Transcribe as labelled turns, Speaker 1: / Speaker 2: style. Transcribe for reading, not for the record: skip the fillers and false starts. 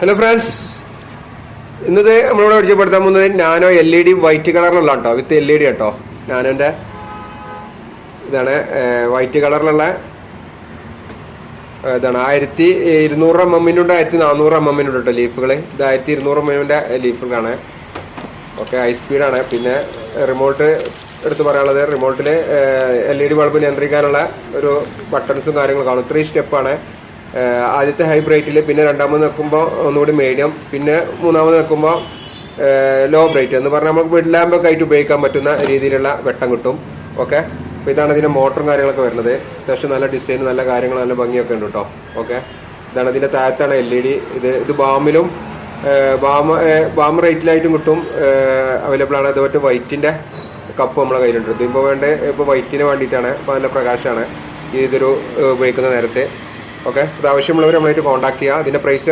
Speaker 1: Hello friends, ഇന്നത്തെ നമ്മളിവിടെ പരിചയപ്പെടുത്താൻ പോകുന്നത് നാനോ LED വൈറ്റ് കളറിലുള്ള കേട്ടോ, വിത്ത് LED കേട്ടോ. നാനോൻ്റെ ഇതാണ് വൈറ്റ് കളറിലുള്ള ഇതാണ് 1200 mm-ൻ്റെ 1400 mm കേട്ടോ ലീഫുകൾ. ഇത് 1200 mm ലീഫുകളാണ്. ഓക്കെ, ഹൈ സ്പീഡാണ്. പിന്നെ റിമോട്ട് എടുത്ത് പറയാനുള്ളത്, റിമോട്ടിൽ LED ബൾബ് നിയന്ത്രിക്കാനുള്ള ഒരു ബട്ടൺസും കാര്യങ്ങളും കാണും. 3 സ്റ്റെപ്പാണ്. ആദ്യത്തെ ഹൈ ബ്രൈറ്റിൽ, പിന്നെ രണ്ടാമത് വെക്കുമ്പോൾ ഒന്നുകൂടി മീഡിയം, പിന്നെ മൂന്നാമത് വെക്കുമ്പോൾ ലോ ബ്രൈറ്റ് എന്ന് പറഞ്ഞാൽ നമുക്ക് വീട്ടിൽ ലാമ്പൊക്കെ ആയിട്ട് ഉപയോഗിക്കാൻ പറ്റുന്ന രീതിയിലുള്ള വെട്ടം കിട്ടും. ഓക്കെ, അപ്പോൾ ഇതാണ് ഇതിൻ്റെ മോട്ടറും കാര്യങ്ങളൊക്കെ വരുന്നത്. അത്യാവശ്യം നല്ല ഡിസൈൻ, നല്ല കാര്യങ്ങൾ, നല്ല ഭംഗിയൊക്കെ ഉണ്ട് കേട്ടോ. ഓക്കെ, ഇതാണ് ഇതിൻ്റെ താഴത്താണ് LED. ഇത് ബാമിലും ബാം റേറ്റിലായിട്ടും കിട്ടും, അവൈലബിൾ ആണ്. അതുപോലെ വൈറ്റിൻ്റെ കപ്പ് നമ്മളെ കയ്യിലുണ്ട്. ഇതിപ്പോൾ ഇപ്പോൾ വൈറ്റിന് വേണ്ടിയിട്ടാണ്. അപ്പോൾ നല്ല പ്രകാശമാണ് ഇതൊരു ഉപയോഗിക്കുന്ന നേരത്തെ. ഓക്കെ, ഇത് ആവശ്യമുള്ളവർ നമ്മളായിട്ട് കോൺടാക്ട് ചെയ്യുക. ഇതിൻ്റെ പ്രൈസ്